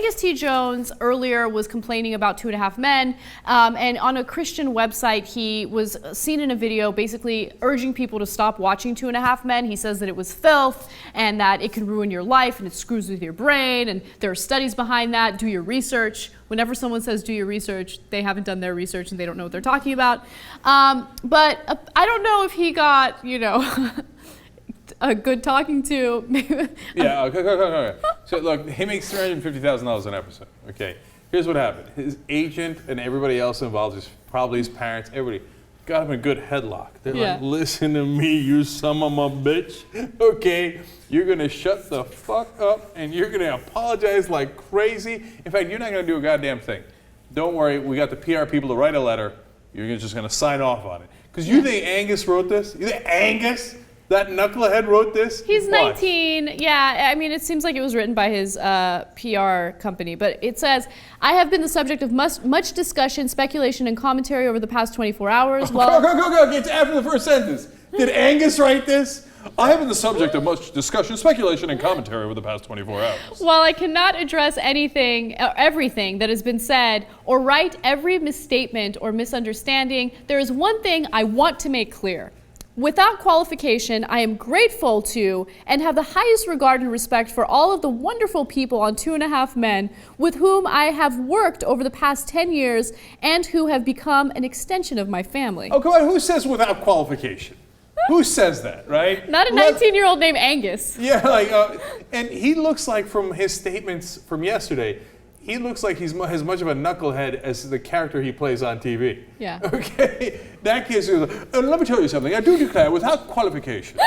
Angus T. Jones earlier was complaining about 2.5 Men, and on a Christian website, he was seen in a video basically urging people to stop watching 2.5 Men. He says that it was filth and that it can ruin your life and it screws with your brain, and there are studies behind that. Do your research. Whenever someone says do your research, they haven't done their research and they don't know what they're talking about. But I don't know if he got, a good talking to. Yeah, okay. So look, he makes $350,000 an episode. Okay, here's what happened. His agent and everybody else involved, probably his parents, everybody, got him a good headlock. They're like, listen to me, you son of a bitch. Okay, you're gonna shut the fuck up and you're gonna apologize like crazy. In fact, you're not gonna do a goddamn thing. Don't worry, we got the PR people to write a letter. You're just gonna sign off on it. Because you think Angus wrote this? You think Angus, that knucklehead, wrote this? He's 19. Yeah, I mean, it seems like it was written by his PR company, but it says, I have been the subject of much discussion, speculation, and commentary over the past 24 hours. Go. It's after the first sentence. Did Angus write this? I have been the subject of much discussion, speculation, and commentary over the past 24 hours. While I cannot address everything that has been said or right every misstatement or misunderstanding, there is one thing I want to make clear. Without qualification, I am grateful to and have the highest regard and respect for all of the wonderful people on 2.5 Men with whom I have worked over the past 10 years and who have become an extension of my family. Oh, come on, who says without qualification? Who says that, right? Not a 19-year-old named Angus. Yeah, and he looks like, from his statements from yesterday, he looks like he's as much of a knucklehead as the character he plays on TV. Yeah. Okay? That kid's like, let me tell you something. I do declare without qualification.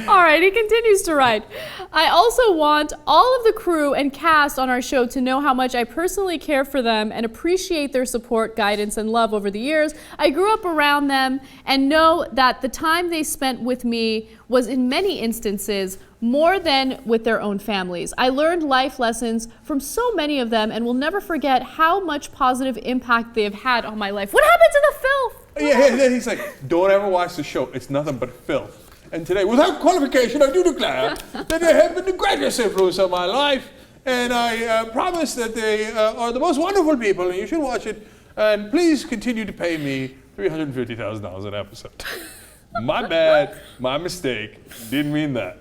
All right, he continues to write. I also want all of the crew and cast on our show to know how much I personally care for them and appreciate their support, guidance, and love over the years. I grew up around them and know that the time they spent with me was in many instances more than with their own families. I learned life lessons from so many of them and will never forget how much positive impact they have had on my life. What happened to the filth? Yeah, he's like, don't ever watch the show. It's nothing but filth. And today, without qualification, I do declare that they have been the greatest influence on my life. And I promise that they are the most wonderful people, and you should watch it. And please continue to pay me $350,000 an episode. My bad, my mistake. Didn't mean that.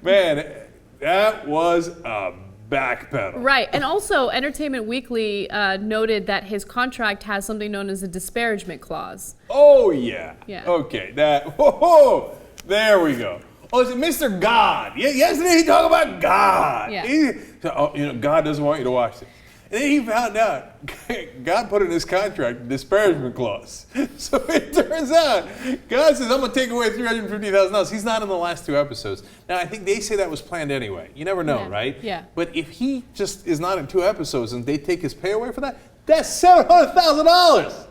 Man, that was a backpedal. Right, and also Entertainment Weekly noted that his contract has something known as a disparagement clause. Oh yeah. Yeah. Okay, there we go. Oh, is it Mr. God? Yesterday he talked about God. Yeah. God doesn't want you to watch this. And then he found out God put in his contract a disparagement clause. So it turns out God says, I'm going to take away $350,000. He's not in the last 2 episodes. Now, I think they say that was planned anyway. You never know, right? Yeah. But if he just is not in 2 episodes and they take his pay away for that, that's $700,000.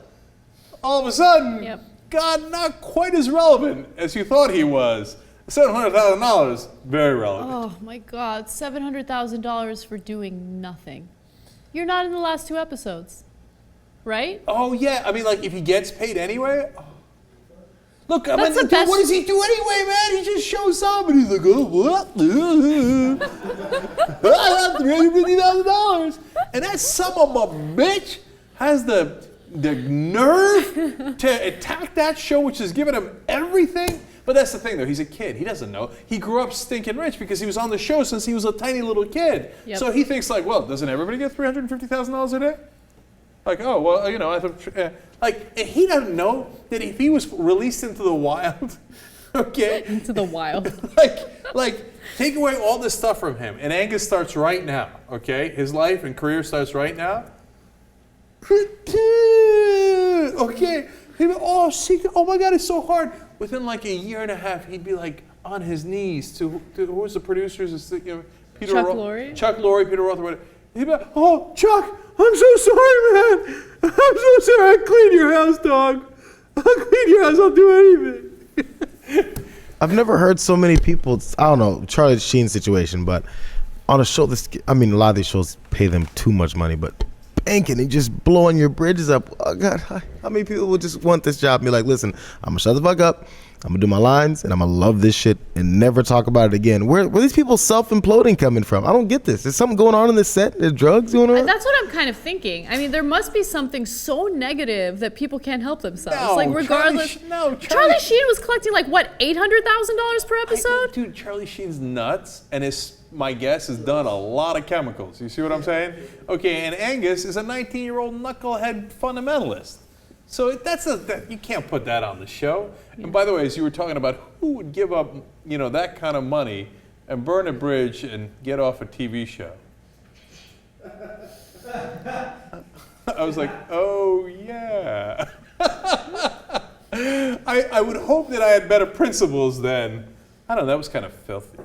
All of a sudden, God not quite as relevant as you thought he was. $700,000, very relevant. Oh my God, $700,000 for doing nothing. You're not in the last 2 episodes, right? Oh yeah, I mean, like, if he gets paid anyway. Oh. Look, I That's mean, the best. what does he do anyway, man? He just shows up and he's like, oh, what? I have $350,000. And that son of a bitch has the nerve to attack that show, which has given him everything. But that's the thing, though. He's a kid. He doesn't know. He grew up stinking rich because he was on the show since he was a tiny little kid. Yep. So he thinks, like, well, doesn't everybody get $350,000 a day? Like, oh, well, I thought, like, he doesn't know that if he was released into the wild, okay? Into the wild. like, take away all this stuff from him. And Angus starts right now, okay? His life and career starts right now. Okay? Oh my God, it's so hard. Within like a year and a half, he'd be like on his knees to who was the producers? Peter Chuck Lorre? Chuck Lorre, Peter Roth, whatever. He'd be like, oh, Chuck, I'm so sorry, man. I'm so sorry. I'll clean your house, dog. I'll clean your house. I'll do anything. I've never heard so many people, I don't know, Charlie Sheen situation, but on a show, a lot of these shows pay them too much money, but banking and just blowing your bridges up. Oh God, how many people would just want this job and be like, listen, I'm gonna shut the fuck up. I'm gonna do my lines, and I'm gonna love this shit and never talk about it again. Where these people self-imploding coming from? I don't get this. Is something going on in this set? There's drugs going on? That's what I'm kind of thinking. I mean, there must be something so negative that people can't help themselves. No, like, regardless. Charlie Sheen was collecting, like, what, $800,000 per episode? Dude, Charlie Sheen's nuts, and my guess has done a lot of chemicals. You see what I'm saying? Okay, and Angus is a 19-year-old knucklehead fundamentalist. So you can't put that on the show. Yeah. And by the way, as you were talking about who would give up, that kind of money and burn a bridge and get off a TV show, I was like, oh yeah. I would hope that I had better principles than, I don't know, that was kind of filthy.